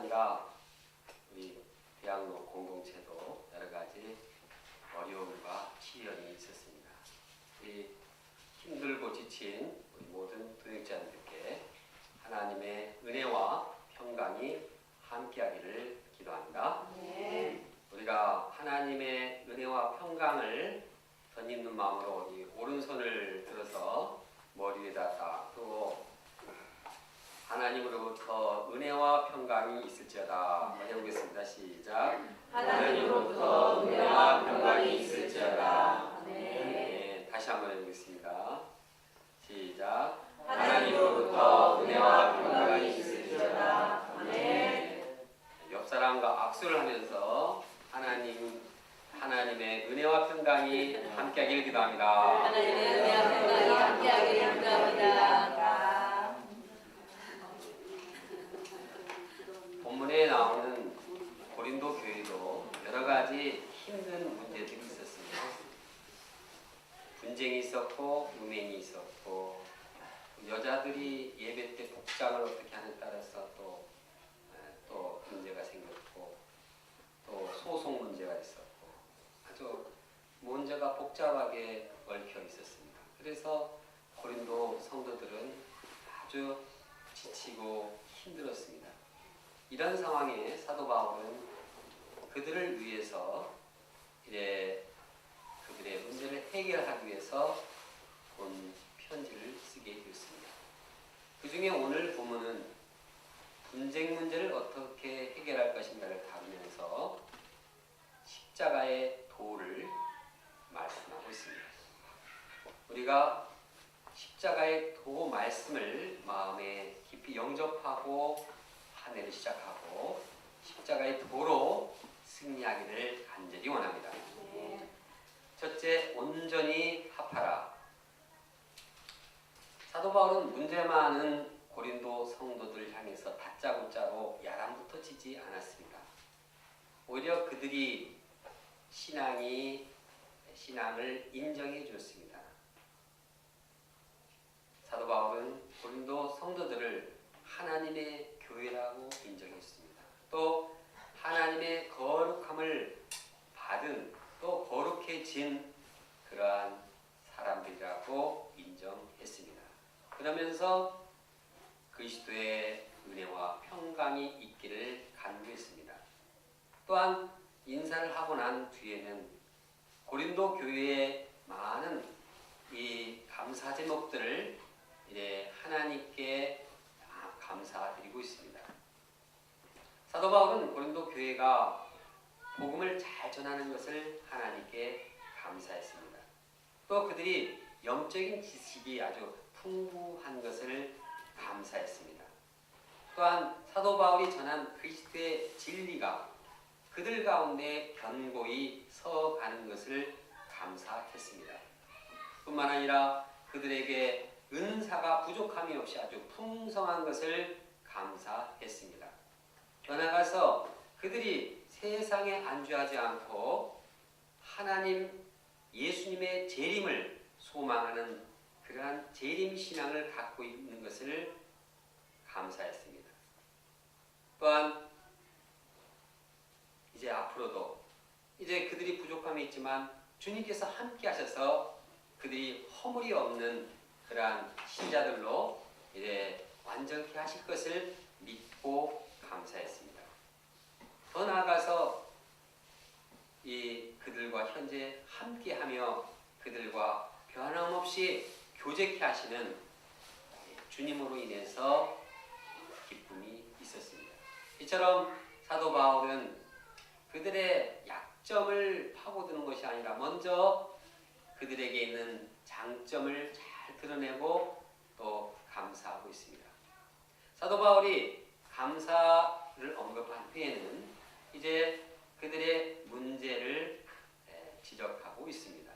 아니라 우리 대학로 공동체도 여러 가지 어려움과 시련이 있었습니다. 이 힘들고 지친 우리 모든 동역자님들께 하나님의 은혜와 평강이 함께하기를 기도합니다. 네. 우리가 하나님의 은혜와 평강을 덧입는 마음으로 이 오른손을 들어서 머리 위에다 딱 두고 하나님으로부터 은혜와 평강이 있을지어다. 해보겠습니다. 시작. 하나님으로부터 은혜와 평강이 있을지어다. 네. 다시 한번 해보겠습니다. 시작. 하나님으로부터 은혜와 평강이 있을지어다. 네. 옆 사람과 악수를 하면서 하나님의 은혜와 평강이 함께하기를 기도합니다. 하나님의 은혜와 평강이 함께하기를 기도합니다. 본문에 나오는 고린도 교회도 여러 가지 힘든 문제들이 있었습니다. 분쟁이 있었고 음행이 있었고 여자들이 예배 때 복장을 어떻게 하느냐에 따라서 또 문제가 생겼고 또 소송 문제가 있었고 아주 문제가 복잡하게 얽혀 있었습니다. 그래서 고린도 성도들은 아주 지치고 힘들었습니다. 이런 상황에 사도 바울은 그들을 위해서 그들의 문제를 해결하기 위해서 본 편지를 쓰게 되었습니다. 그 중에 오늘 본문은 분쟁 문제를 어떻게 해결할 것인가를 다루면서 십자가의 도를 말씀하고 있습니다. 우리가 십자가의 도 말씀을 마음에 깊이 영접하고 한 해를 시작하고 십자가의 도로 승리하기를 간절히 원합니다. 네. 첫째, 온전히 합하라. 사도 바울은 문제 많은 고린도 성도들을 향해서 다짜고짜로 야단부터 치지 않았습니다. 오히려 그들이 신앙을 인정해 주었습니다. 사도 바울은 고린도 성도들을 하나님의 교회라고 인정했습니다. 또 하나님의 거룩함을 받은 또 거룩해진 그러한 사람들이라고 인정했습니다. 그러면서 그리스도의 은혜와 평강이 있기를 간구했습니다. 또한 인사를 하고 난 뒤에는 고린도 교회의 많은 이 감사 제목들을 하나님께 감사드리고 있습니다. 사도 바울은 고린도 교회가 복음을 잘 전하는 것을 하나님께 감사했습니다. 또 그들이 영적인 지식이 아주 풍부한 것을 감사했습니다. 또한 사도 바울이 전한 그리스도의 진리가 그들 가운데 견고히 서가는 것을 감사했습니다. 뿐만 아니라 그들에게 은사가 부족함이 없이 아주 풍성한 것을 감사했습니다. 더 나아가서 그들이 세상에 안주하지 않고 하나님 예수님의 재림을 소망하는 그러한 재림 신앙을 갖고 있는 것을 감사했습니다. 또한 이제 앞으로도 그들이 부족함이 있지만 주님께서 함께 하셔서 그들이 허물이 없는 그러한 신자들로 완전케 하실 것을 믿고 감사했습니다. 더 나아가서 그들과 현재 함께하며 그들과 변함없이 교제케 하시는 주님으로 인해서 기쁨이 있었습니다. 이처럼 사도 바울은 그들의 약점을 파고드는 것이 아니라 먼저 그들에게 있는 장점을 잘 드러내고 또 감사하고 있습니다. 사도 바울이 감사를 언급한 후에는 이제 그들의 문제를 지적하고 있습니다.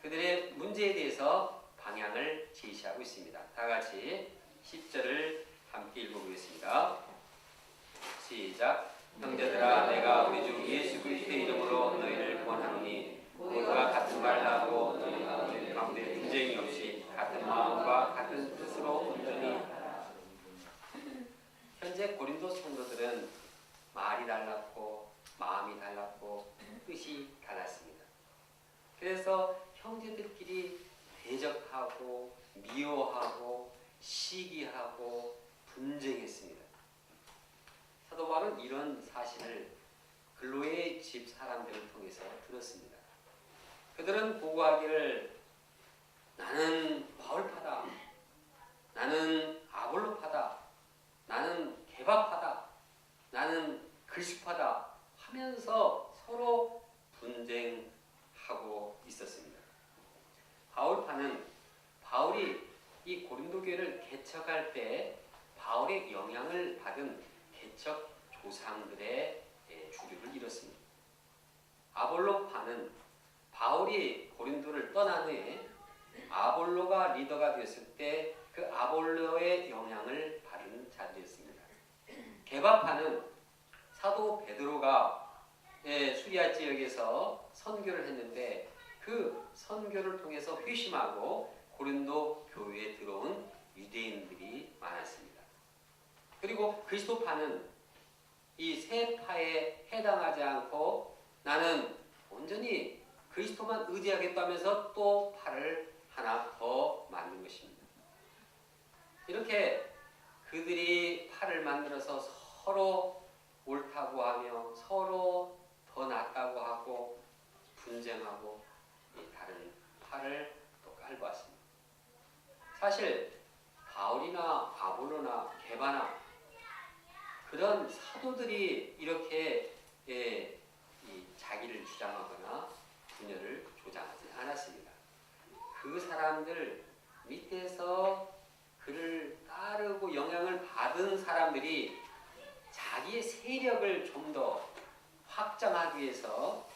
그들의 문제에 대해서 방향을 제시하고 있습니다. 다 같이 10절을 함께 읽어보겠습니다. 시작. 형제들아, 내가 우리 주 예수 그리스도의 이름으로 너희를 권하노니 모두가 같은 말을 하고 너희가 너희 가운데 분쟁이 없이 같은 마음과 같은 뜻으로 온전히. 현재 고린도 성도들은 미워하고 시기하고 분쟁했습니다. 사도 바울은 이런 사실을 글로의 집 사람들을 통해서 들었습니다. 그들은 보고하기를 나는 바울파다, 나는 아볼로파다, 나는 게바파다, 나는 그리스파다 하면서 서로 분쟁하고 있었습니다. 바울파는 바울이 이 고린도 교회를 개척할 때 바울의 영향을 받은 개척 조상들의 주류를 이뤘습니다. 아볼로파는 바울이 고린도를 떠난 후에 아볼로가 리더가 되었을 때 그 아볼로의 영향을 받은 자들이었습니다. 게바파는 사도 베드로가 수리아 지역에서 선교를 했는데 그 선교를 통해서 회심하고 고린도 교회에 들어온 유대인들이 많았습니다. 그리고 그리스도파는 이 세 파에 해당하지 않고 나는 온전히 그리스도만 의지하겠다면서 또 파를 하나 더 만든 것입니다. 이렇게 그들이 파를 만들어서 서로 옳다고 하며 서로 더 낫다고 하고 분쟁하고 다른 파를 또 깔고 왔습니다. 사실 바울이나 아볼로나 게바나 그런 사도들이 이렇게 자기를 주장하거나 분열을 조장하지 않았습니다. 그 사람들 밑에서 그를 따르고 영향을 받은 사람들이 자기의 세력을 좀 더 확장하기 위해서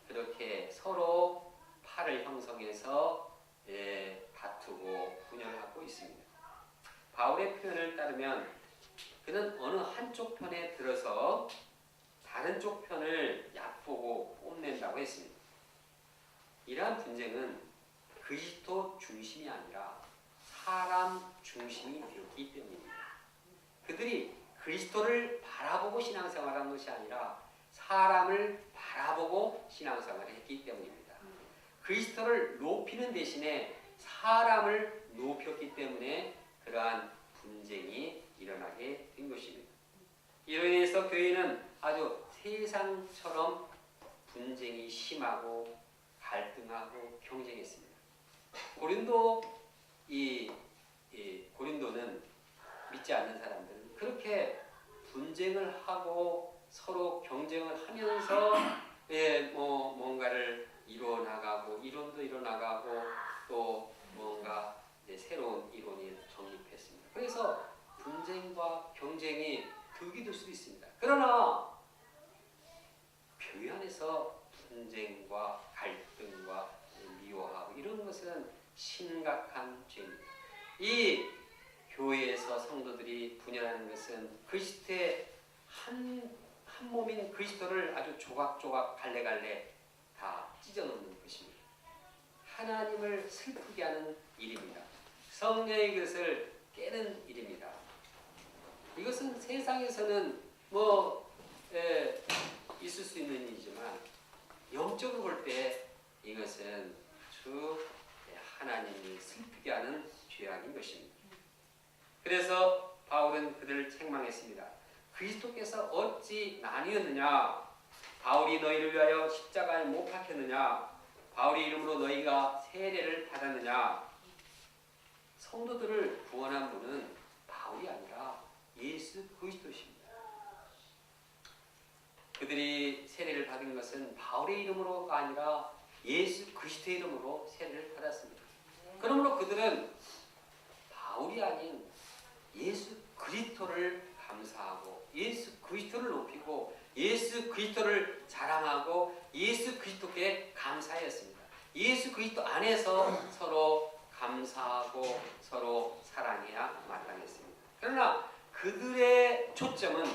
그렇게 서로 파를 형성해서 다투고 분열하고 있습니다. 바울의 표현을 따르면 그는 어느 한쪽 편에 들어서 다른 쪽 편을 얕보고 뽐낸다고 했습니다. 이러한 분쟁은 그리스도 중심이 아니라 사람 중심이 되었기 때문입니다. 그들이 그리스도를 바라보고 신앙생활한 것이 아니라 사람을 바라보고 신앙생활을 했기 때문입니다. 그리스도를 높이는 대신에 사람을 높였기 때문에 그러한 분쟁이 일어나게 된 것입니다. 이로 인해서 교회는 아주 세상처럼 분쟁이 심하고 갈등하고 경쟁했습니다. 고린도는 믿지 않는 사람들은 그렇게 분쟁을 하고 서로 경쟁을 하면서 뭔가를 이루어 나가고 이론도 이루어 나가고 또 뭔가 새로운 이론이 정립했습니다. 그래서 분쟁과 경쟁이 득이 될 수도 있습니다. 그러나 교회 안에서 분쟁과 갈등과 미워하고 이런 것은 심각한 죄입니다. 이 교회에서 성도들이 분열하는 것은 그리스도의 한 몸인 그리스도를 아주 조각조각 갈래갈래 다 찢어놓는 것입니다. 하나님을 슬프게 하는 일입니다. 성령의 것을 깨는 일입니다. 이것은 세상에서는 있을 수 있는 일이지만 영적으로 볼 때 이것은 아주 하나님이 슬프게 하는 죄악인 것입니다. 그래서 바울은 그들을 책망했습니다. 그리스도께서 어찌 나뉘었느냐? 바울이 너희를 위하여 십자가에 못 박혔느냐? 바울의 이름으로 너희가 세례를 받았느냐? 성도들을 구원한 분은 바울이 아니라 예수 그리스도십니다. 그들이 세례를 받은 것은 바울의 이름으로가 아니라 예수 그리스도의 이름으로 세례를 받았습니다. 그러므로 그들은 바울이 아닌 예수 그리스도를 감사하고 예수 그리스도를 높이고 예수 그리스도를 자랑하고 예수 그리스도께 감사했습니다. 예수 그리스도 안에서 서로 감사하고 서로 사랑해야 마땅했습니다. 그러나 그들의 초점은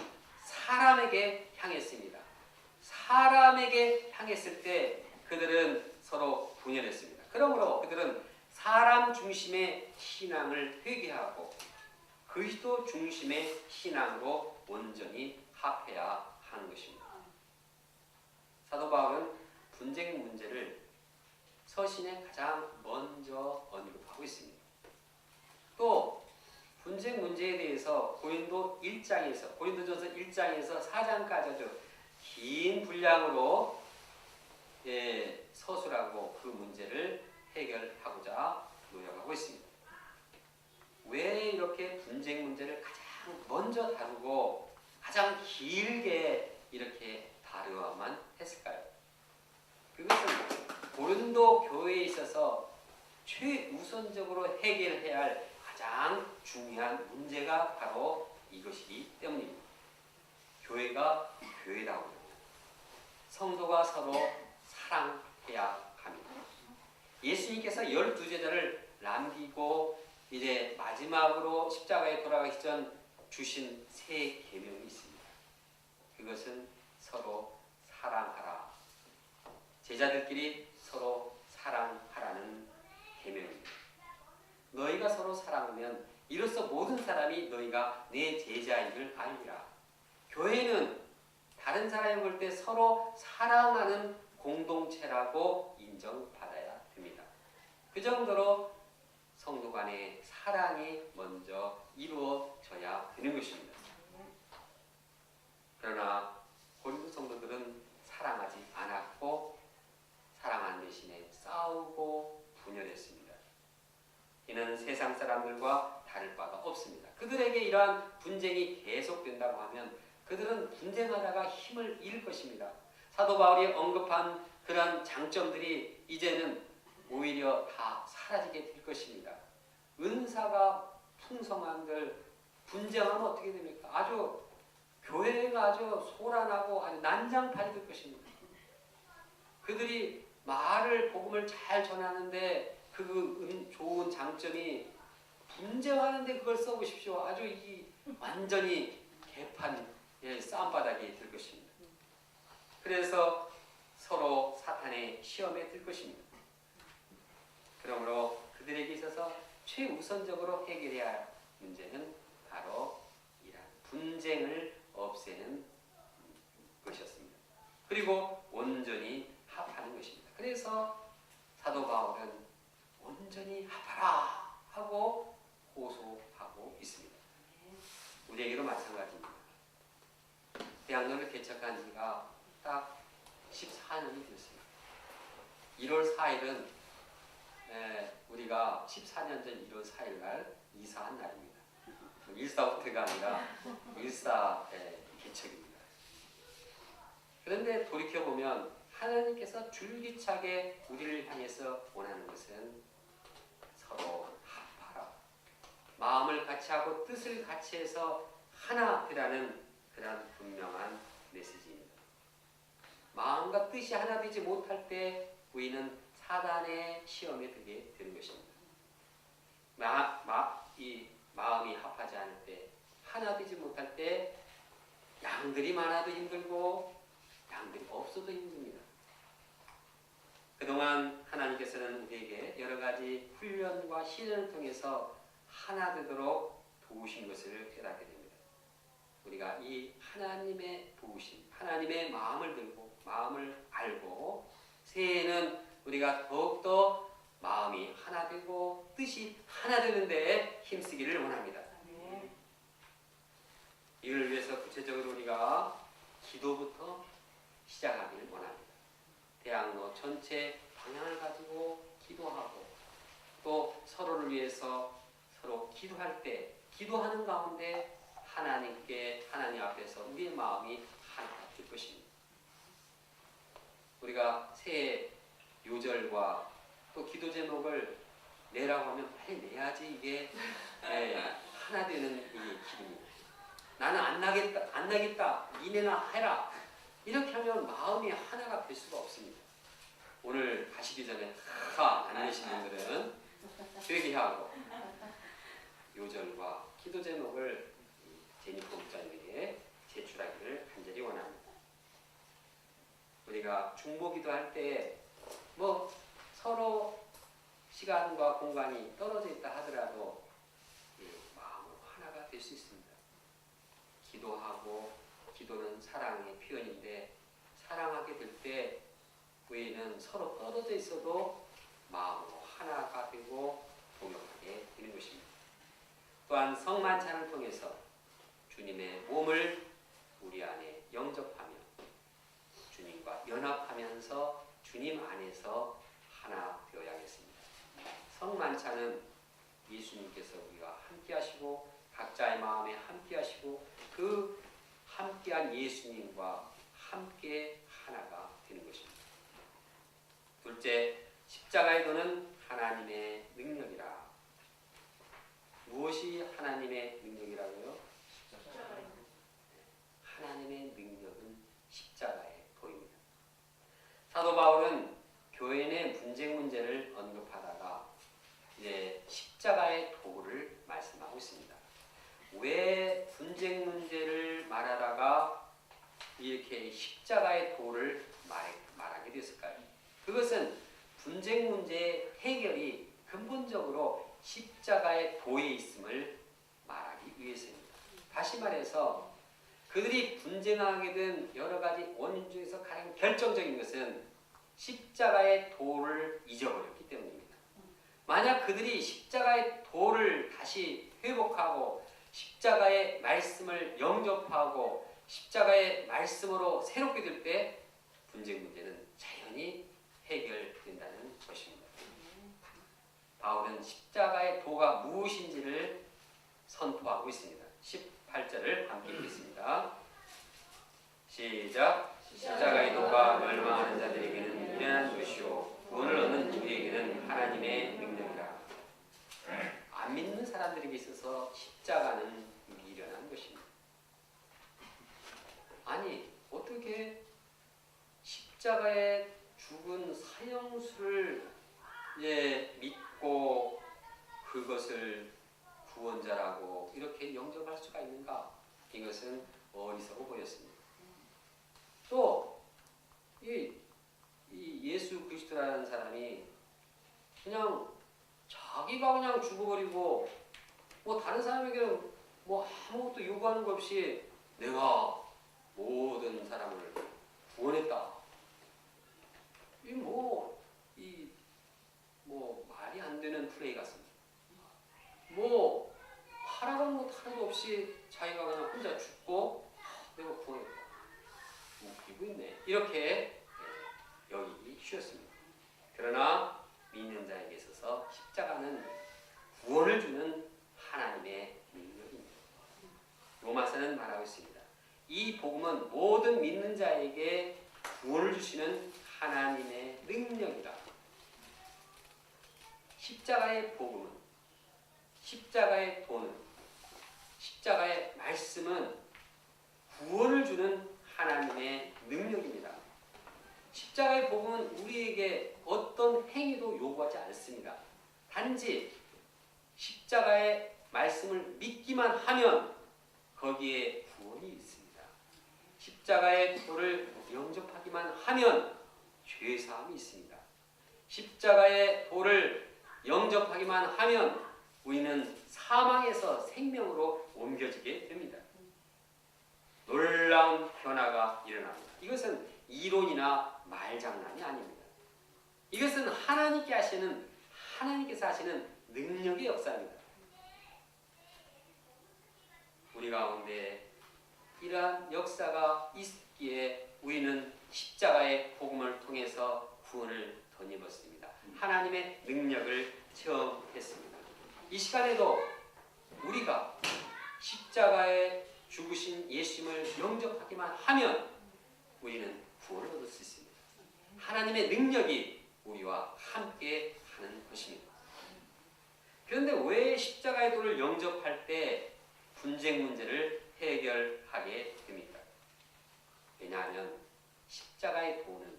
사람에게 향했습니다. 사람에게 향했을 때 그들은 서로 분열했습니다. 그러므로 그들은 사람 중심의 신앙을 회개하고 그리스도 중심의 신앙으로 온전히 합해야 하는 것입니다. 사도 바울은 분쟁 문제를 서신에 가장 먼저 언급하고 있습니다. 그래서 고린도전서 1장에서 4장까지 아주 긴 분량으로 서술하고 그 문제를 해결하고자 노력하고 있습니다. 왜 이렇게 분쟁 문제를 가장 먼저 다루고 가장 길게 이렇게 다루어야만 했을까요? 그것은 고린도 교회에 있어서 최우선적으로 해결해야 할 가장 중요한 문제가 바로 이것이기 때문입니다. 교회가 교회다우고 성도가 서로 사랑해야 합니다. 예수님께서 12제자를 남기고 이제 마지막으로 십자가에 돌아가기 전 주신 세 계명이 있습니다. 그것은 서로 사랑하라. 제자들끼리 서로 사랑하라는 계명입니다. 너희가 서로 사랑하면 이로써 모든 사람이 너희가 내 제자인 줄 알리라. 교회는 다른 사람이 볼 때 서로 사랑하는 공동체라고 인정받아야 됩니다. 그 정도로 성도 간의 사랑이 먼저 이루어져야 되는 것입니다. 그러나 고린도 성도들은 사랑하지 않았고 사랑하는 대신에 싸우고 분열했습니다. 이는 세상 사람들과 다를 바가 없습니다. 그들에게 이러한 분쟁이 계속된다고 하면 그들은 분쟁하다가 힘을 잃을 것입니다. 사도 바울이 언급한 그런 장점들이 이제는 오히려 다 사라지게 될 것입니다. 은사가 풍성한들 분쟁하면 어떻게 됩니까? 아주 교회가 아주 소란하고 아주 난장판이 될 것입니다. 그들이 복음을 잘 전하는데 그 좋은 장점이 분쟁하는데 그걸 써보십시오. 아주 완전히 개판 싸움바닥이 될 것입니다. 그래서 서로 사탄의 시험에 들 것입니다. 그러므로 그들에게 있어서 최우선적으로 해결해야 할 문제는 바로 이러한 분쟁을 없애는 것이었습니다. 그리고 온전히 합하는 것입니다. 그래서 사도 바울은 온전히 합하라 하고 호소하고 있습니다. 우리에게도 마찬가지입니다. 대학로를 개척한 지가 딱 14년이 됐습니다. 1월 4일은 우리가 14년 전 1월 4일 날 이사한 날입니다. 일사후퇴가 아니라 일사 개척입니다. 그런데 돌이켜보면 하나님께서 줄기차게 우리를 향해서 원하는 것은 서로 합하라. 마음을 같이 하고 뜻을 같이 해서 하나 되라는 그런 분명한 메시지입니다. 마음과 뜻이 하나 되지 못할 때 우리는 사단의 시험에 들게 되는 것입니다. 이 마음이 합하지 않을 때, 하나 되지 못할 때 양들이 많아도 힘들고 양들이 없어도 힘듭니다. 그동안 하나님께서는 우리에게 여러 가지 훈련과 시련을 통해서 하나 되도록 도우신 것을 깨닫게 됩니다. 우리가 이 하나님의 도우심, 하나님의 마음을 들고 마음을 알고 새해에는 우리가 더욱더 마음이 하나 되고 뜻이 하나 되는데 힘쓰기를 원합니다. 이를 위해서 구체적으로 우리가 기도부터 시작하기를 원합니다. 대학로 전체 방향을 가지고 기도하고 또 서로를 위해서 서로 기도할 때 기도하는 가운데 하나님 앞에서 우리의 마음이 하나가 될 것입니다. 우리가 새해 요절과 또 기도 제목을 내라고 하면 빨리 내야지 이게 하나 되는 이 기도입니다. 나는 안 나겠다. 니네나 해라. 이렇게 하면 마음이 하나가 될 수가 없습니다. 오늘 가시기 전에 안 내신 분들은 회개하고 요절과 기도 제목을 제니퍼 목사님에게 제출하기를 간절히 원합니다. 우리가 중보기도 할 때 서로 시간과 공간이 떨어져 있다 하더라도 마음으로 하나가 될 수 있습니다. 기도는 사랑의 표현인데 사랑하게 될 때 우리는 서로 떨어져 있어도 마음으로 하나가 되고 동역하게 되는 것입니다. 또한 성만찬을 통해서 주님의 몸을 우리 안에 영접하며 주님과 연합하면서 주님 안에서 하나 되어야겠습니다. 성만찬은 예수님께서 우리가 함께 하시고 각자의 마음에 함께 하시고 그 함께한 예수님과 함께 하나가 되는 것입니다. 둘째, 십자가의 도는 하나님의 능력이라. 무엇이 하나님의 능력이라고요? 하나님의 능력은 십자가의 도입니다. 사도 바울은 교회 내 분쟁 문제를 언급하다가 이제 십자가의 도를 말씀하고 있습니다. 왜 분쟁 문제를 말하다가 이렇게 십자가의 도를 말하게 됐을까요? 그것은 분쟁 문제의 해결이 근본적으로 십자가의 도에 있음을 말하기 위해서입니다. 다시 말해서 그들이 분쟁하게 된 여러 가지 원인 중에서 가장 결정적인 것은 십자가의 도를 잊어버렸기 때문입니다. 만약 그들이 십자가의 도를 다시 회복하고 십자가의 말씀을 영접하고 십자가의 말씀으로 새롭게 될 때 분쟁 문제는 자연히 해결된다는 것입니다. 바울은 십자가의 도가 무엇인지를 선포하고 있습니다. 18절을 함께 읽겠습니다. 시작. 십자가의 도가 멸망하는 자들에게는 미련한 것이요 구원을 얻는 우리에게는 하나님의 능력이라. 안 믿는 사람들에게 있어서 십자가는 미련한 것입니다. 아니 어떻게 십자가에 죽은 사형수를 믿고 그것을 구원자라고 이렇게 영접할 수가 있는가? 이것은 어리석어 보였습니다. 또 이 예수 그리스도라는 사람이 그냥 자기가 그냥 죽어버리고 뭐 다른 사람에게는 뭐 아무것도 요구하는 것 없이 내가 모든 사람을 구원했다. 말이 안 되는 플레이 같습니다. 하라는 것 하나도 없이 자기가 그냥 혼자 죽고 내가 구원했다. 웃기고 있네. 이렇게 여기기 쉬웠습니다. 그러나 믿는 자에게 있어서 십자가는 구원을 주는 하나님의 능력입니다. 로마서는 말하고 있습니다. 이 복음은 모든 믿는 자에게 구원을 주시는 하나님의 능력이다. 십자가의 복음은, 십자가의 도는, 십자가의 말씀은 구원을 주는 하나님의 능력입니다. 십자가의 복음은 우리에게 어떤 행위도 요구하지 않습니다. 단지 십자가의 말씀을 믿기만 하면 거기에 구원이 있습니다. 십자가의 도를 영접하기만 하면 죄사함이 있습니다. 십자가의 도를 영접하기만 하면 우리는 사망에서 생명으로 옮겨지게 됩니다. 놀라운 변화가 일어납니다. 이것은 이론이나 말장난이 아닙니다. 이것은 하나님께서 하시는 능력의 역사입니다. 우리 가운데 이러한 역사가 있기에 우리는 십자가의 복음을 통해서 구원을 덧입었습니다. 하나님의 능력을 체험했습니다. 이 시간에도 우리가 십자가에 죽으신 예수님을 영접하기만 하면 우리는 구원을 얻을 수 있습니다. 하나님의 능력이 우리와 함께 하는 것입니다. 그런데 왜 십자가의 도를 영접할 때 분쟁 문제를 해결하게 됩니까? 왜냐하면 십자가의 도는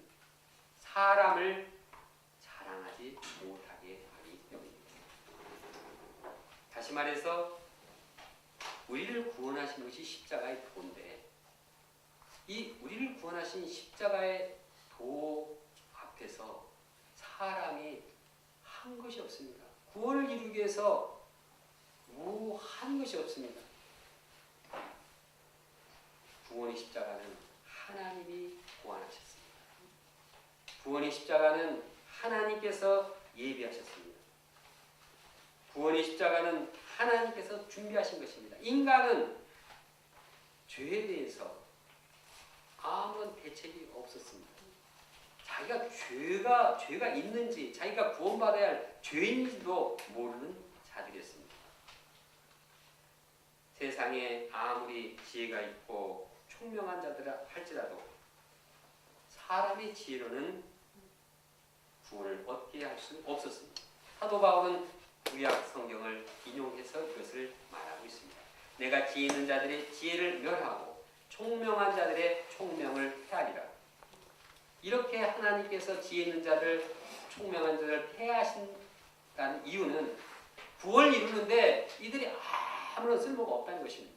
사람을 자랑하지 못하게 하기 때문입니다. 다시 말해서 우리를 구원하신 것이 십자가의 도인데 이 우리를 구원하신 십자가의 도 앞에서 사람이 한 것이 없습니다. 구원을 이루기 위해서 한 것이 없습니다. 구원의 십자가는 하나님이 구원하셨습니다. 구원의 십자가는 하나님께서 예비하셨습니다. 구원의 십자가는 하나님께서 준비하신 것입니다. 인간은 죄에 대해서 아무런 대책이 없었습니다. 자기가 죄가 있는지, 자기가 구원받아야 할 죄인지도 모르는 자들이었습니다. 세상에 아무리 지혜가 있고 총명한 자들아 할지라도 사람의 지혜로는 구원을 얻게 할 수 없었습니다. 사도 바울은 구약 성경을 인용해서 이것을 말하고 있습니다. 내가 지혜 있는 자들의 지혜를 멸하고 총명한 자들의 총명을 폐하리라. 이렇게 하나님께서 지혜 있는 자들, 총명한 자들을 폐하신다는 이유는 구원을 이루는데 이들이 아무런 쓸모가 없다는 것입니다.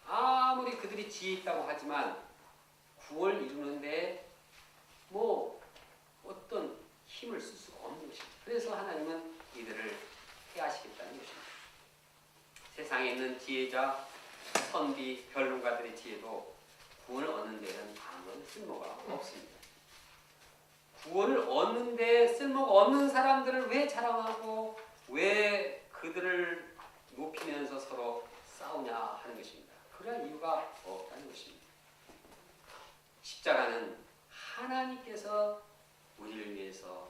아무리 그들이 지혜 있다고 하지만 구원을 이루는데 뭐 어떤 힘을 쓸 수가 없는 것입니다. 그래서 하나님은 이들을 폐하시겠다는 것입니다. 세상에 있는 지혜자, 선비, 변론가들의 지혜도 구원을 얻는 데는 아무런 쓸모가 없습니다. 구원을 얻는 데 쓸모가 없는 사람들을 왜 자랑하고 왜 그들을 높이면서 서로 싸우냐 하는 것입니다. 그럴 이유가 없다는 것입니다. 십자가는 하나님께서 우리를 위해서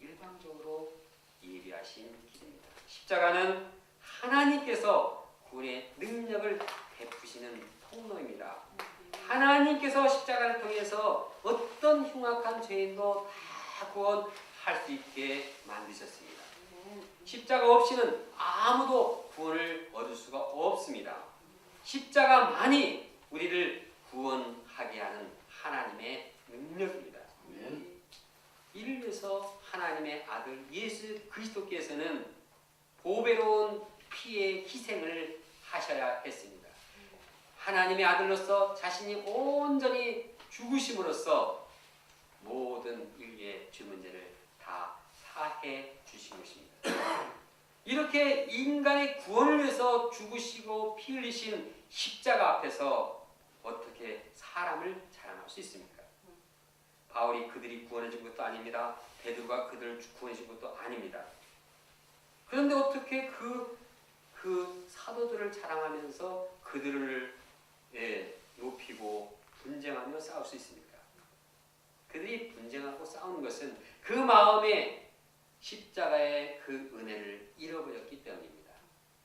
일방적으로 예비하신 길입니다. 십자가는 하나님께서 구원의 능력을 베푸시는 통로입니다. 하나님께서 십자가를 통해서 어떤 흉악한 죄인도 다 구원할 수 있게 만드셨습니다. 십자가 없이는 아무도 구원을 얻을 수가 없습니다. 십자가만이 우리를 구원하게 하는 하나님의 능력입니다. 이를 위해서 하나님의 아들 예수 그리스도께서는 보배로운 피의 희생을 하셔야 했습니다. 하나님의 아들로서 자신이 온전히 죽으심으로써 모든 인류의 죄 문제를 다 사해 주신 것입니다. 이렇게 인간의 구원을 위해서 죽으시고 피 흘리신 십자가 앞에서 어떻게 사람을 자랑할 수 있습니까? 바울이 그들이 구원해 준 것도 아닙니다. 베드로가 그들을 구원해 준 것도 아닙니다. 그런데 어떻게 그 사도들을 자랑하면서 그들을 높이고 분쟁하며 싸울 수 있습니까? 그들이 분쟁하고 싸우는 것은 그 마음에 십자가의 그 은혜를 잃어버렸기 때문입니다.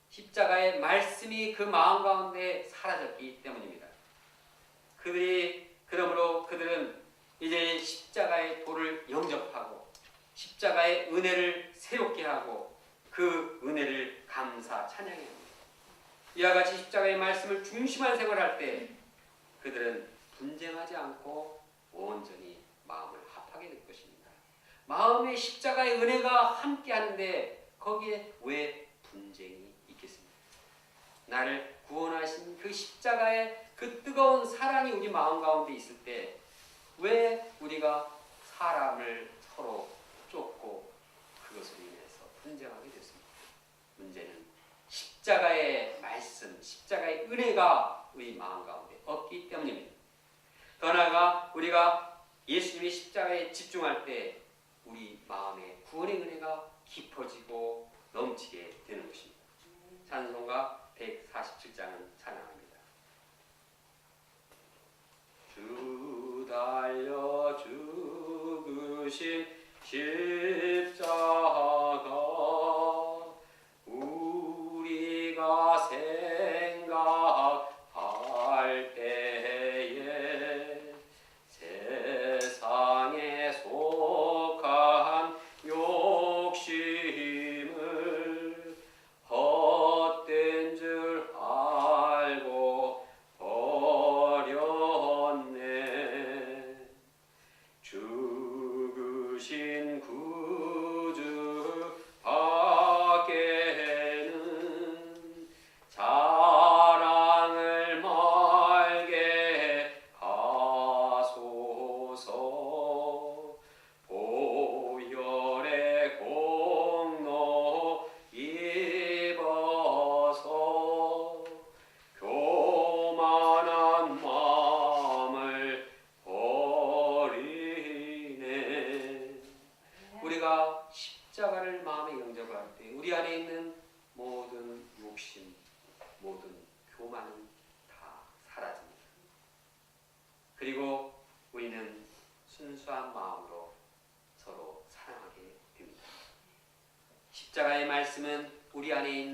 십자가의 말씀이 그 마음 가운데 사라졌기 때문입니다. 그러므로 그들은 이제 십자가의 도를 영접하고 십자가의 은혜를 새롭게 하고 그 은혜를 감사 찬양해야 합니다. 이와 같이 십자가의 말씀을 중심한 생활할 때 그들은 분쟁하지 않고 온전히 마음을 합하게 될 것입니다. 마음에 십자가의 은혜가 함께 하는데 거기에 왜 분쟁이 있겠습니까? 나를 구원하신 그 십자가의 그 뜨거운 사랑이 우리 마음 가운데 있을 때 왜 우리가 사람을 서로 쫓고 그것으로 인해서 분쟁하게 됐습니까? 문제는 십자가의 말씀, 십자가의 은혜가 우리 마음 가운데 없기 때문입니다. 더 나아가 우리가 예수님의 십자가에 집중할 때 우리 마음에 구원의 은혜가 깊어지고 넘치게 되는 것입니다. 찬송가 147장은 찬양합니다. 주 달려 죽으신 십자가 우리가 생각할 때에 세상에 속한 욕심을 헛된 줄 알고 버렸네. 죽으신 구주 밖에는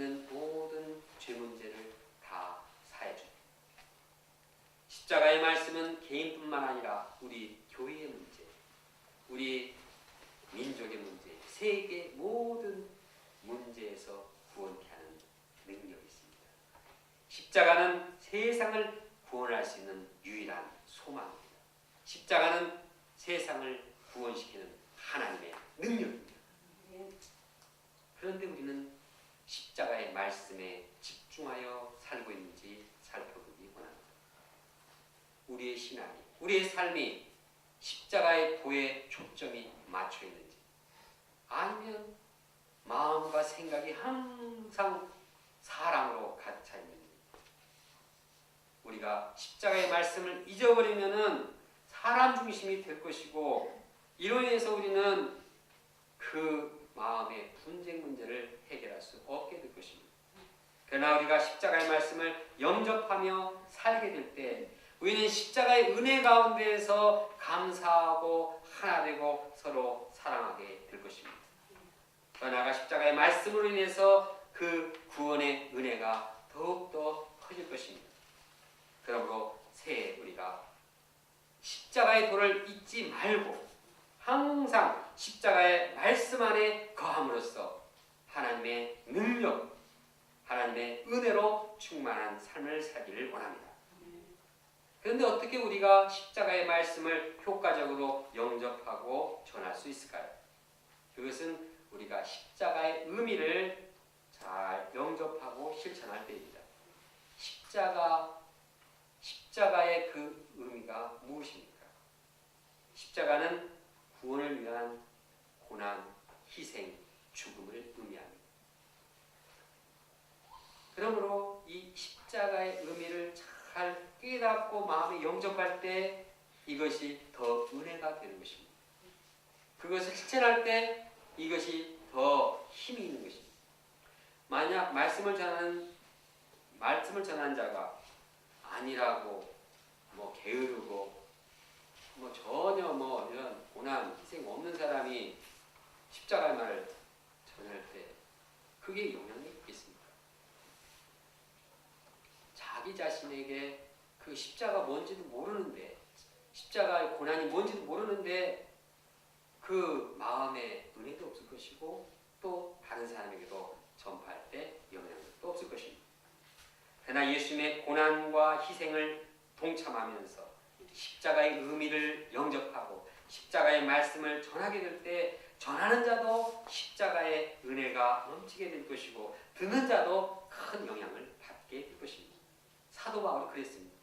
있는 모든 죄 문제를 다 사해 줍니다. 십자가의 말씀은 개인뿐만 아니라 우리 교회의 문제, 우리 민족의 문제, 세계 모든 문제에서 구원케 하는 능력이 있습니다. 십자가는 세상을 구원할 수 있는 유일한 소망입니다. 십자가는 세상을 구원시키는 하나님의 능력입니다. 그런데 우리는 십자가의 말씀에 집중하여 살고 있는지 살펴보기 원합니다. 우리의 신앙이, 우리의 삶이 십자가의 도에 초점이 맞춰 있는지, 아니면 마음과 생각이 항상 사랑으로 가득 차 있는지. 우리가 십자가의 말씀을 잊어버리면은 사람 중심이 될 것이고, 이로 인해서 우리는 그 마음의 분쟁 문제를 해결할 수 없게 될 것입니다. 그러나 우리가 십자가의 말씀을 영접하며 살게 될 때 우리는 십자가의 은혜 가운데에서 감사하고 하나 되고 서로 사랑하게 될 것입니다. 더 나아가 십자가의 말씀으로 인해서 그 구원의 은혜가 더욱더 커질 것입니다. 그러므로 새해 우리가 십자가의 도를 잊지 말고 항상 십자가의 말씀 안에 거함으로써 하나님의 능력, 하나님의 은혜로 충만한 삶을 살기를 원합니다. 그런데 어떻게 우리가 십자가의 말씀을 효과적으로 영접하고 전할 수 있을까요? 그것은 우리가 십자가의 의미를 잘 영접하고 실천할 때입니다. 십자가의 그 의미가 무엇입니까? 십자가는 구원을 위한 고난, 희생, 죽음을 의미합니다. 그러므로 이 십자가의 의미를 잘 깨닫고 마음에 영접할 때 이것이 더 은혜가 되는 것입니다. 그것을 실천할 때 이것이 더 힘이 있는 것입니다. 만약 말씀을 전하는 자가 아니라고 게으르고 전혀 이런 고난, 희생 없는 사람이 십자가의 말을 전할 때 그게 영향이 있겠습니까? 자기 자신에게 그 십자가 뭔지도 모르는데, 십자가의 고난이 뭔지도 모르는데 그 마음에 은혜도 없을 것이고 또 다른 사람에게도 전파할 때 영향도 없을 것입니다. 그러나 예수님의 고난과 희생을 동참하면서 십자가의 의미를 영접하고 십자가의 말씀을 전하게 될 때 전하는 자도 십자가의 은혜가 넘치게 될 것이고 듣는 자도 큰 영향을 받게 될 것입니다. 사도 바울이 그랬습니다.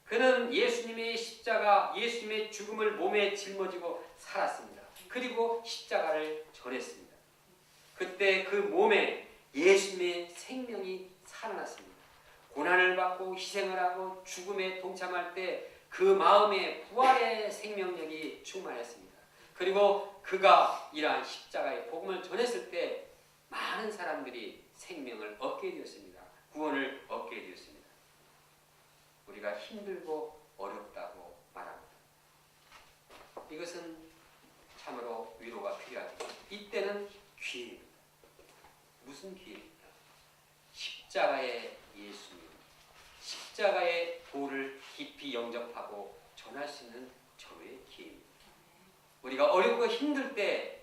그는 예수님의 십자가, 예수님의 죽음을 몸에 짊어지고 살았습니다. 그리고 십자가를 전했습니다. 그때 그 몸에 예수님의 생명이 살아났습니다. 고난을 받고 희생을 하고 죽음에 동참할 때 그 마음에 부활의 생명력이 충만했습니다. 그리고 그가 이러한 십자가의 복음을 전했을 때 많은 사람들이 생명을 얻게 되었습니다. 구원을 얻게 되었습니다. 우리가 힘들고 어렵다고 말합니다. 이것은 참으로 위로가 필요하죠. 이때는 기회입니다. 무슨 기회입니까? 십자가의 예수님, 십자가의 도를 깊이 영접하고 전할 수 있는 저의 기회입니다. 우리가 어렵고 힘들 때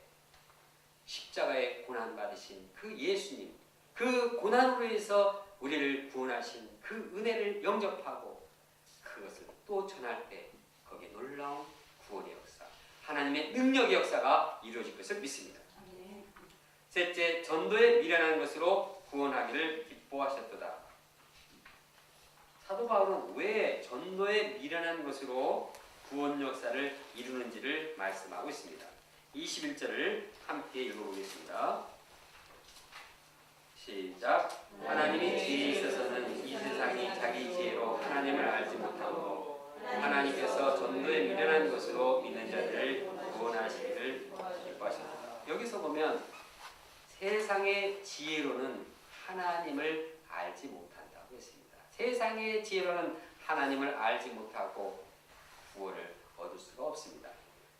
십자가의 고난 받으신 그 예수님, 그 고난으로 인해서 우리를 구원하신 그 은혜를 영접하고 그것을 또 전할 때 거기에 놀라운 구원의 역사, 하나님의 능력의 역사가 이루어질 것을 믿습니다. 셋째, 전도에 미련한 것으로 구원하기를 기뻐하셨도다. 사도 바울은 왜 전도에 미련한 것으로 구원 역사를 이루는지를 말씀하고 있습니다. 21절을 함께 읽어보겠습니다. 시작. 하나님이 지혜에 있어서는 이 세상이 자기 지혜로 하나님을 알지 못하고 하나님께서 전도에 미련한 것으로 믿는 자들을 구원하시기를 기뻐하셨다. 여기서 보면 세상의 지혜로는 하나님을 알지 못한다고 했습니다. 세상의 지혜로는 하나님을 알지 못하고 구원을 얻을 수가 없습니다.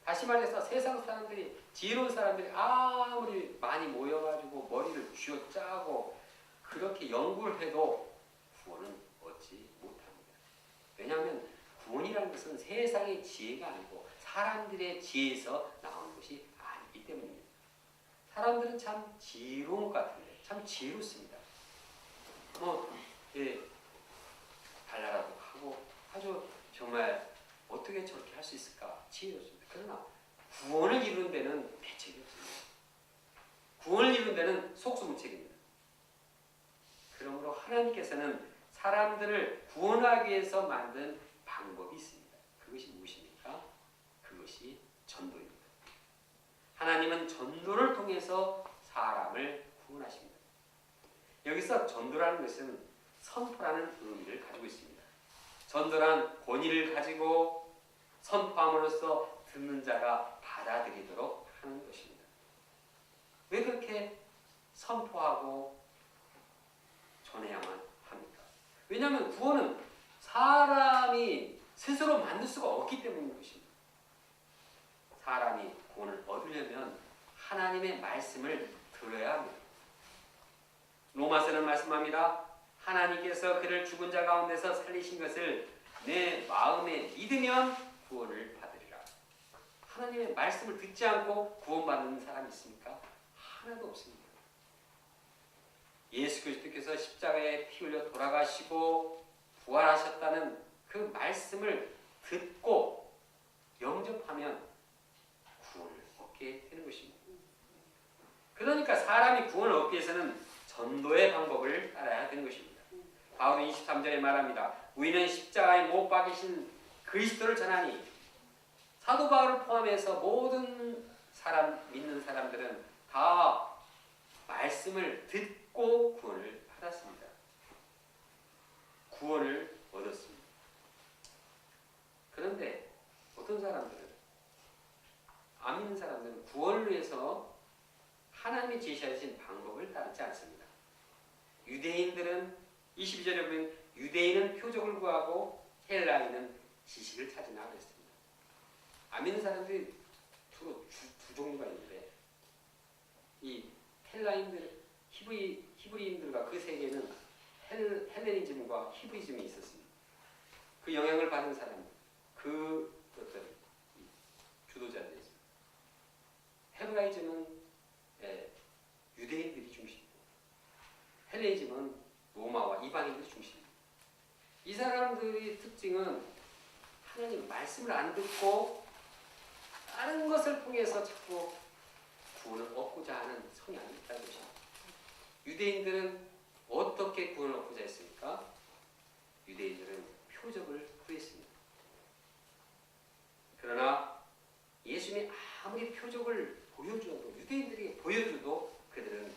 다시 말해서 세상 사람들이, 지혜로운 사람들이 아무리 많이 모여가지고 머리를 쥐어짜고 그렇게 연구를 해도 구원은 얻지 못합니다. 왜냐하면 구원이라는 것은 세상의 지혜가 아니고 사람들의 지혜에서 나오는 것이 아니기 때문입니다. 사람들은 참 지혜로운 것 같은데 참 지혜롭습니다. 발랄하고 하고 아주 정말 어떻게 저렇게 할 수 있을까 지혜롭습니다. 그러나 구원을 이루는 데는 대책이 없습니다. 구원을 이루는 데는 속수무책입니다. 그러므로 하나님께서는 사람들을 구원하기 위해서 만든 방법이 있습니다. 그것이 무엇입니까? 그것이 전도입니다. 하나님은 전도를 통해서 사람을 구원하십니다. 여기서 전도라는 것은 선포라는 의미를 가지고 있습니다. 전도란 권위를 가지고 선포함으로써 듣는 자가 받아들이도록 하는 것입니다. 왜 그렇게 선포하고 전해야만 합니까? 왜냐하면 구원은 사람이 스스로 만들 수가 없기 때문인 것입니다. 사람이 구원을 얻으려면 하나님의 말씀을 들어야 합니다. 로마서는 말씀합니다. 하나님께서 그를 죽은 자 가운데서 살리신 것을 내 마음에 믿으면 구원을 받으리라. 하나님의 말씀을 듣지 않고 구원받는 사람이 있습니까? 하나도 없습니다. 예수 그리스도께서 십자가에 피 흘려 돌아가시고 부활하셨다는 그 말씀을 듣고 영접하면 구원을 얻게 되는 것입니다. 그러니까 사람이 구원을 얻기 위해서는 전도의 방법을 따라야 되는 것입니다. 바울은 23절에 말합니다. 우리는 십자가에 못 박이신 그리스도를 전하니. 사도 바울을 포함해서 모든 믿는 사람들은 다 말씀을 듣고 구원을 받았습니다. 구원을 얻었습니다. 그런데 어떤 사람들은, 안 믿는 사람들은 구원을 위해서 하나님이 제시하신 방법을 따르지 않습니다. 유대인들은 22절에 보면 유대인은 표적을 구하고 헬라인은 지식을 찾으나 그랬습니다. 안 믿는 사람들이 주로 두 종류가 있는데 이 헬라인들, 히브리인들과 그 세계는 헬레니즘과 히브리즘이 있었습니다. 그 영향을 받은 사람, 그 어떤 주도자들이었습니다. 헤브라이즘은 유대인들이 중심이고 헬레니즘은 로마와 이방인들이 중심입니다. 이 사람들의 특징은 하나님 말씀을 안 듣고 다른 것을 통해서 자꾸 구원을 얻고자 하는 성향이 있다는 것입니다. 유대인들은 어떻게 구원을 얻고자 했습니까? 유대인들은 표적을 구했습니다. 그러나 예수님이 아무리 표적을 보여주어도 유대인들에게 보여줘도 그들은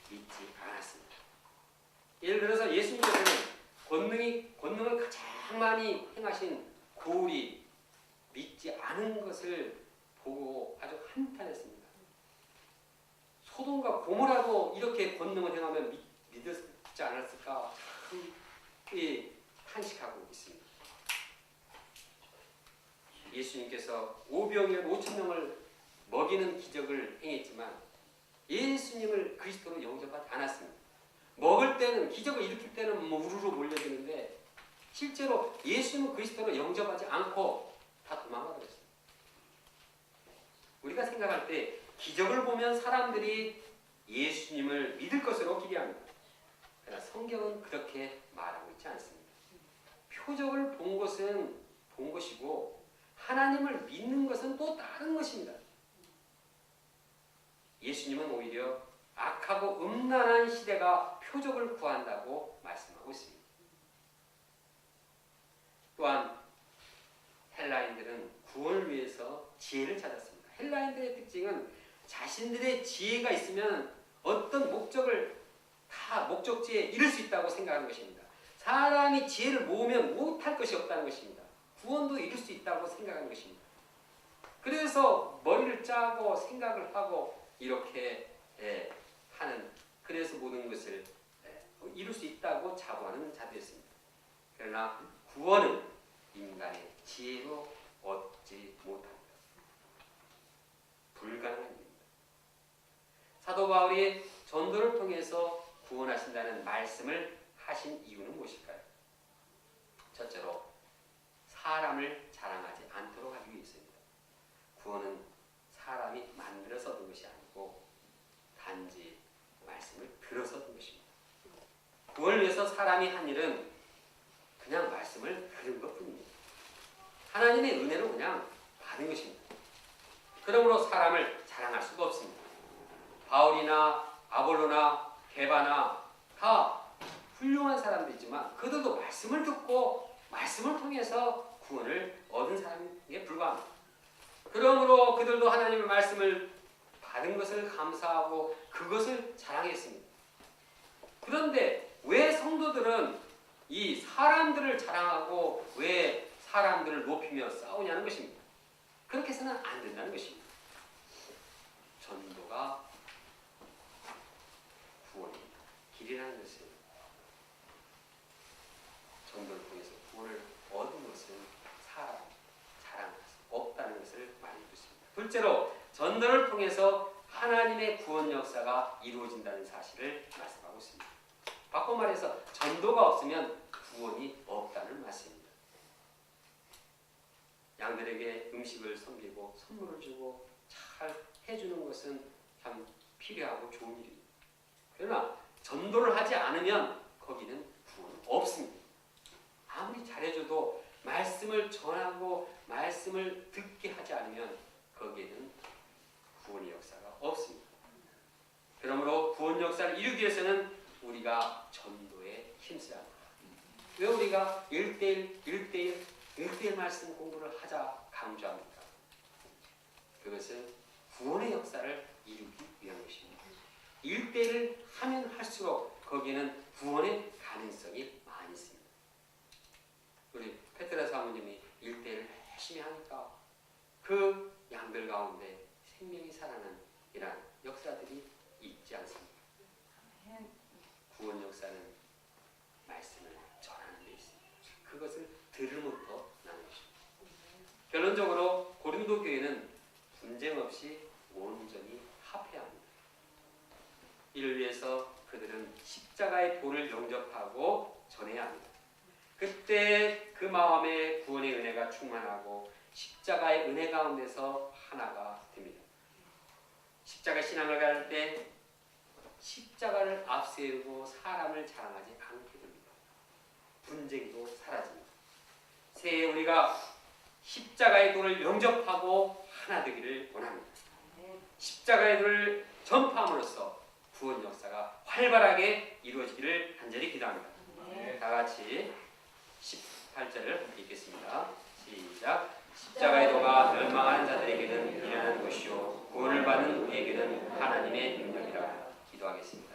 믿지 않았습니다. 예를 들어서 예수님께서는 권능을 가장 많이 행하신 고울이 믿지 않은 것을 보고 아주 한탄했습니다. 소돔과 고모라도 이렇게 권능을 행하면 믿지 않았을까 참 탄식하고 있습니다. 예수님께서 오병이어 5,000명을 먹이는 기적을 행했지만 예수님을 그리스도로 영접하지 않았습니다. 먹을 때는, 기적을 일으킬 때는 우르르 몰려드는데 실제로 예수님은 그리스도로 영접하지 않고 다 도망가버렸습니다. 우리가 생각할 때 기적을 보면 사람들이 예수님을 믿을 것으로 기대합니다. 그러나 성경은 그렇게 말하고 있지 않습니다. 표적을 본 것은 본 것이고 하나님을 믿는 것은 또 다른 것입니다. 예수님은 오히려 악하고 음란한 시대가 표적을 구한다고 말씀하고 있습니다. 또한 헬라인들은 구원을 위해서 지혜를 찾았습니다. 헬라인들의 특징은 자신들의 지혜가 있으면 어떤 목적지에 이룰 수 있다고 생각하는 것입니다. 사람이 지혜를 모으면 못할 것이 없다는 것입니다. 구원도 이룰 수 있다고 생각하는 것입니다. 그래서 머리를 짜고 생각을 하고 이렇게 하는, 그래서 모든 것을 이룰 수 있다고 자부하는 자들이었습니다. 그러나 구원은 인간의 지혜로 얻지 못합니다. 불가능한 일입니다. 사도 바울이 전도를 통해서 구원하신다는 말씀을 하신 이유는 무엇일까요? 첫째로 사람을 자랑하지 않도록 하기 위해서입니다. 구원은 사람이 만들어서 얻은 것이 아니고 단지 말씀을 들어서 얻은 것입니다. 구원을 위해서 사람이 한 일은 그냥 말씀을 들은 것뿐입니다. 하나님의 은혜로 그냥 받은 것입니다. 그러므로 사람을 자랑할 수가 없습니다. 바울이나 아볼로나 게바나 다 훌륭한 사람들이지만 그들도 말씀을 듣고 말씀을 통해서 구원을 얻은 사람에 불과합니다. 그러므로 그들도 하나님의 말씀을 받은 것을 감사하고 그것을 자랑했습니다. 그런데 왜 성도들은 이 사람들을 자랑하고 왜 사람들을 높이며 싸우냐는 것입니다. 그렇게 해서는 안 된다는 것입니다. 전도가 구원의 길이라는 것은 전도를 통해서 구원을 얻은 것은 사람 자랑할 수 없다는 것을 말해주고 있습니다. 둘째로 전도를 통해서 하나님의 구원 역사가 이루어진다는 사실을 말씀하고 있습니다. 바꿔 말해서 전도가 없으면 구원이 없다는 말씀입니다. 양들에게 음식을 섬기고 선물을 주고 잘 해주는 것은 참 필요하고 좋은 일입니다. 그러나 전도를 하지 않으면 거기는 구원은 없습니다. 아무리 잘해줘도 말씀을 전하고 말씀을 듣게 하지 않으면 거기에는 구원의 역사가 없습니다. 그러므로 구원 역사를 이루기 위해서는 우리가 전도에 힘써야 합니다. 왜 우리가 1대1 말씀 공부를 하자 강조합니까? 그것은 구원의 역사를 이루기 위한 것입니다. 1대1을 하면 할수록 거기에는 구원의 가능성이 많이 있습니다. 우리 페트라 사모님이 1대1을 열심히 하니까 그 양들 가운데 생명이 살아나는 이러한 역사들이 있지 않습니까? 구원 역사는 말씀을 전하는 데 있습니다. 그것을 들음으로부터 나는 것입니다. 결론적으로 고린도 교회는 분쟁 없이 온전히 합해야 합니다. 이를 위해서 그들은 십자가의 도를 영접하고 전해야 합니다. 그때 그 마음에 구원의 은혜가 충만하고 십자가의 은혜 가운데서 하나가 됩니다. 십자가 신앙을 갈 때 십자가를 앞세우고 사람을 자랑하지 않게 됩니다. 분쟁도 사라집니다. 새해 우리가 십자가의 도를 영접하고 하나 되기를 원합니다. 십자가의 도를 전파함으로써 구원 역사가 활발하게 이루어지기를 간절히 기도합니다. 다 같이 18절을 읽겠습니다. 시작. 십자가의 도가 멸망하는 자들에게는 미련한 것이요 구원을 받는 우리에게는 하나님의 능력이라. 기도하겠습니다.